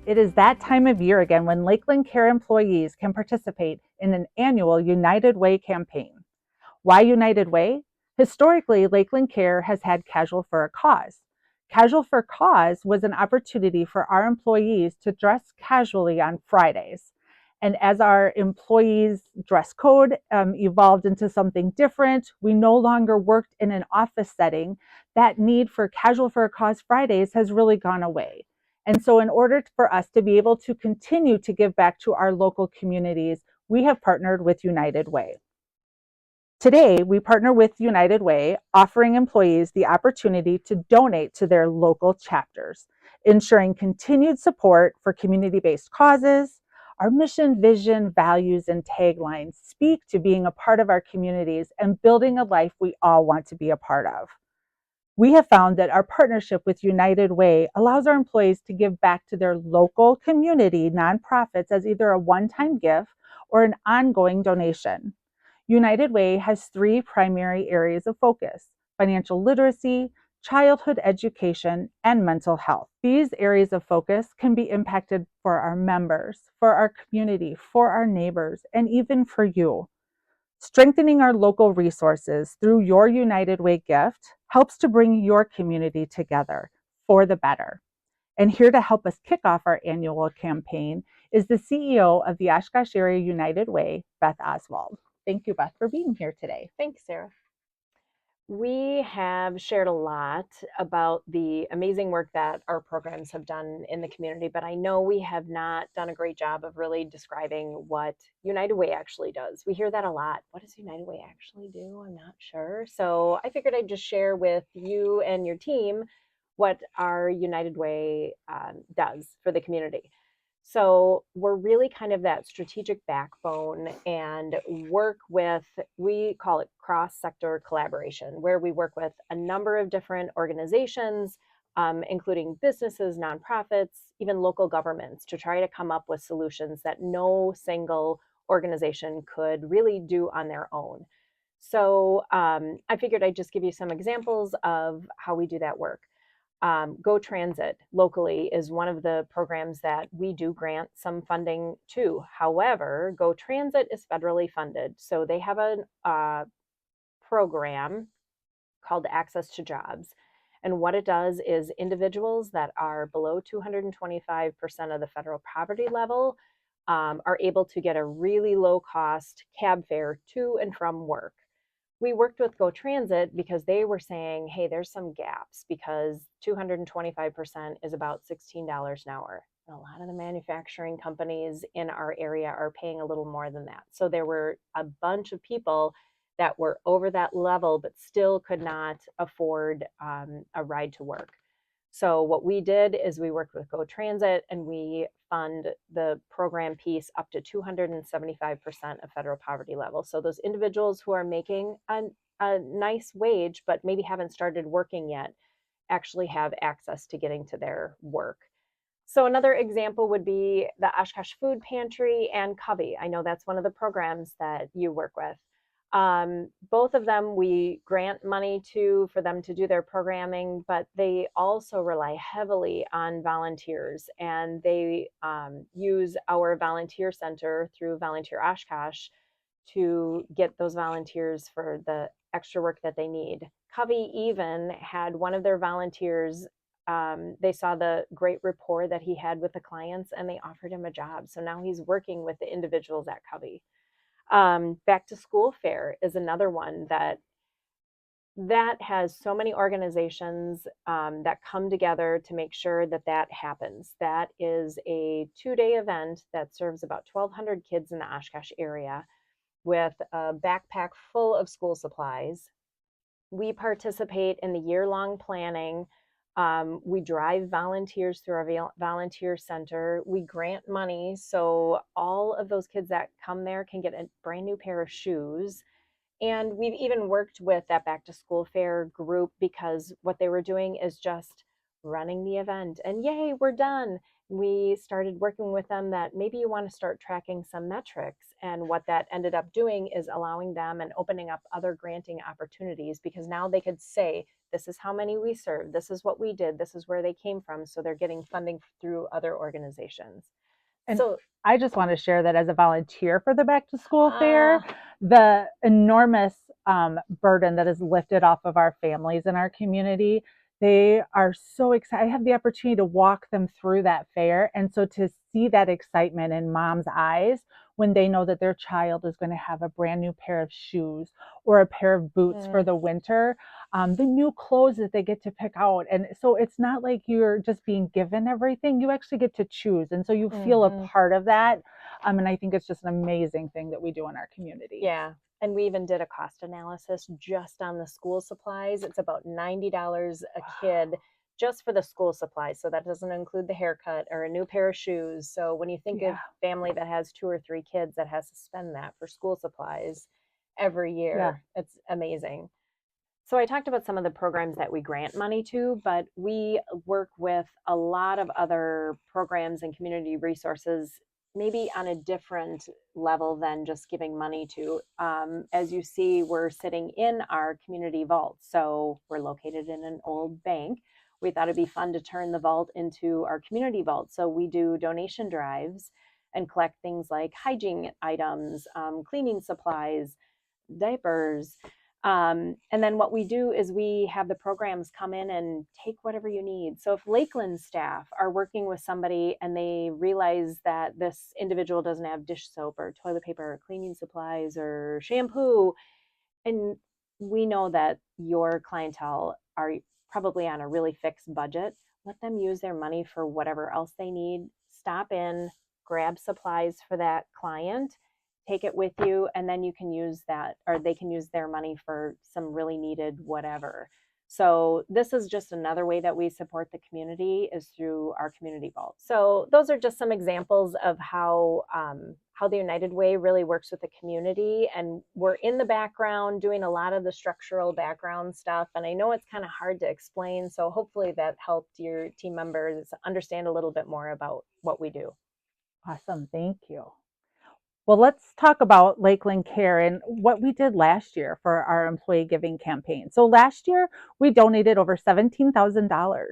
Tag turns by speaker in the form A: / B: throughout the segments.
A: It is that time of year again when Lakeland Care employees can participate in an annual United Way campaign. Why United Way? Historically, Lakeland Care has had Casual for a Cause. Casual for a Cause was an opportunity for our employees to dress casually on Fridays. And as our employees' dress code evolved into something different, we no longer worked in an office setting. That need for Casual for a Cause Fridays has really gone away. And so, in order for us to be able to continue to give back to our local communities, we have partnered with United Way. Today, we partner with United Way, offering employees the opportunity to donate to their local chapters, ensuring continued support for community-based causes. Our mission, vision, values, and taglines speak to being a part of our communities and building a life we all want to be a part of. We have found that our partnership with United Way allows our employees to give back to their local community nonprofits as either a one-time gift or an ongoing donation. United Way has three primary areas of focus: financial literacy, childhood education, and mental health. These areas of focus can be impacted for our members, for our community, for our neighbors, and even for you. Strengthening our local resources through your United Way gift helps to bring your community together for the better. And here to help us kick off our annual campaign is the CEO of the Oshkosh Area United Way, Beth Oswald. Thank you, Beth, for being here today.
B: Thanks, Sarah. We have shared a lot about the amazing work that our programs have done in the community, but I know we have not done a great job of really describing what United Way actually does. We hear that a lot. What does United Way actually do? I'm not sure. So I figured I'd just share with you and your team what our United Way does for the community. So we're really kind of that strategic backbone and work with, we call it cross-sector collaboration, where we work with a number of different organizations, including businesses, nonprofits, even local governments, to try to come up with solutions that no single organization could really do on their own. So I figured I'd just give you some examples of how we do that work. Go Transit locally is one of the programs that we do grant some funding to. However, Go Transit is federally funded. So they have a program called Access to Jobs. And what it does is individuals that are below 225% of the federal poverty level are able to get a really low cost cab fare to and from work. We worked with Go Transit because they were saying, hey, there's some gaps because 225% is about $16 an hour. And a lot of the manufacturing companies in our area are paying a little more than that. So there were a bunch of people that were over that level, but still could not afford a ride to work. So what we did is we worked with Go Transit and we fund the program piece up to 275% of federal poverty level. So those individuals who are making a nice wage, but maybe haven't started working yet, actually have access to getting to their work. So another example would be the Oshkosh Food Pantry and Covey. I know that's one of the programs that you work with. Both of them we grant money to for them to do their programming, but they also rely heavily on volunteers, and they use our volunteer center through Volunteer Oshkosh to get those volunteers for the extra work that they need. Covey even had one of their volunteers. They saw the great rapport that he had with the clients, and they offered him a job. So now he's working with the individuals at Covey. Back to School Fair is another one that has so many organizations that come together to make sure that that happens. That is a 2-day event that serves about 1,200 kids in the Oshkosh area with a backpack full of school supplies. We participate in the year-long planning. We drive volunteers through our volunteer center. We grant money so all of those kids that come there can get a brand new pair of shoes. And we've even worked with that back to school fair group because what they were doing is just running the event, and yay, we're done. We started working with them that maybe you want to start tracking some metrics. And what that ended up doing is allowing them and opening up other granting opportunities, because now they could say, this is how many we served, this is what we did, this is where they came from. So they're getting funding through other organizations.
A: And
B: So,
A: I just want to share that as a volunteer for the back to school fair,
B: uh,
A: the enormous burden that is lifted off of our families in our community. They are so excited. I have the opportunity to walk them through that fair. And so to see that excitement in mom's eyes when they know that their child is going to have a brand new pair of shoes or a pair of boots for the winter, the new clothes that they get to pick out. And so it's not like you're just being given everything, you actually get to choose. And so you feel a part of that. And I think it's just an amazing thing that we do in our community.
B: yeah. And we even did a cost analysis just on the school supplies. It's about $90 a kid just for the school supplies. So that doesn't include the haircut or a new pair of shoes. So when you think of
A: Yeah.
B: family that has 2 or 3 kids that has to spend that for school supplies every
A: Yeah.
B: year, it's amazing. So I talked about some of the programs that we grant money to, but we work with a lot of other programs and community resources, maybe on a different level than just giving money to. As you see, we're sitting in our community vault. So we're located in an old bank. We thought it'd be fun to turn the vault into our community vault. So we do donation drives and collect things like hygiene items, cleaning supplies, diapers, and then what we do is we have the programs come in and take whatever you need. So if Lakeland staff are working with somebody and they realize that this individual doesn't have dish soap or toilet paper or cleaning supplies or shampoo, and we know that your clientele are probably on a really fixed budget, let them use their money for whatever else they need. Stop in, grab supplies for that client, take it with you, and then you can use that, or they can use their money for some really needed whatever. So this is just another way that we support the community, is through our community vault. So those are just some examples of how the United Way really works with the community, and we're in the background doing a lot of the structural background stuff. And I know it's kind of hard to explain, so hopefully that helped your team members understand a little bit more about what we do.
A: Awesome. Thank you. Well, let's talk about Lakeland Care and what we did last year for our employee giving campaign. So last year we donated over $17,000,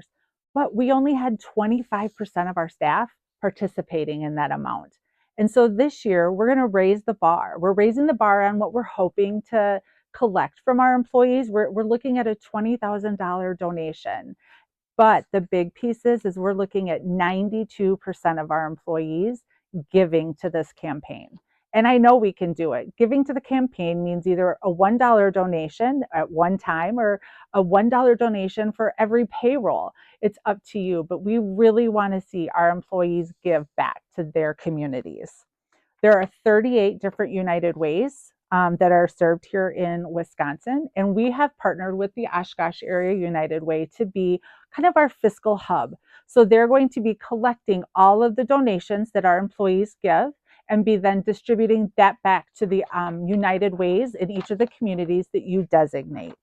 A: but we only had 25% of our staff participating in that amount. And so this year we're going to raise the bar. We're raising the bar on what we're hoping to collect from our employees. We're looking at a $20,000 donation. But the big piece is we're looking at 92% of our employees giving to this campaign. And I know we can do it. Giving to the campaign means either a $1 donation at one time or a $1 donation for every payroll. It's up to you, but we really want to see our employees give back to their communities. There are 38 different United Ways that are served here in Wisconsin, and we have partnered with the Oshkosh Area United Way to be kind of our fiscal hub. So they're going to be collecting all of the donations that our employees give and be then distributing that back to the United Ways in each of the communities that you designate.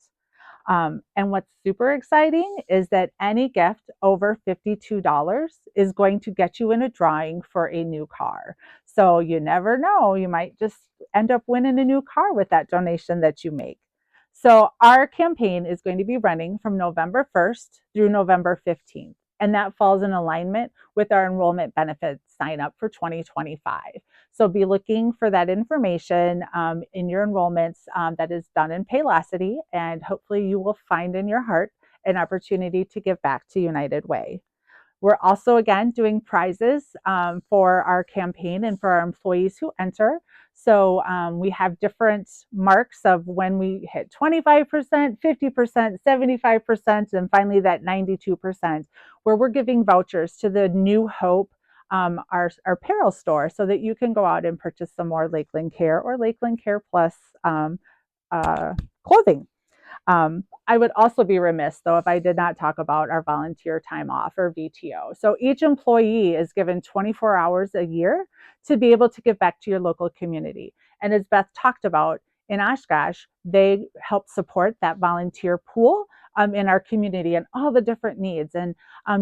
A: And what's super exciting is that any gift over $52 is going to get you in a drawing for a new car. So you never know, you might just end up winning a new car with that donation that you make. So our campaign is going to be running from November 1st through November 15th. And that falls in alignment with our enrollment benefits sign up for 2025. So be looking for that information in your enrollments that is done in Paylocity, and hopefully you will find in your heart an opportunity to give back to United Way. We're also, again, doing prizes for our campaign and for our employees who enter. So we have different marks of when we hit 25%, 50%, 75%, and finally that 92%, where we're giving vouchers to the New Hope, our apparel store, so that you can go out and purchase some more Lakeland Care or Lakeland Care Plus clothing. I would also be remiss, though, if I did not talk about our volunteer time off, or VTO. So each employee is given 24 hours a year to be able to give back to your local community. And as Beth talked about, in Oshkosh, they help support that volunteer pool in our community and all the different needs. And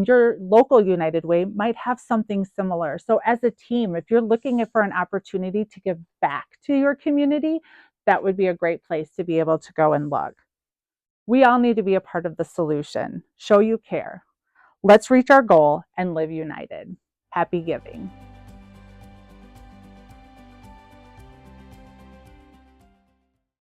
A: your local United Way might have something similar. So, as a team, if you're looking for an opportunity to give back to your community, that would be a great place to be able to go and look. We all need to be a part of the solution. Show you care. Let's reach our goal and live united. Happy giving.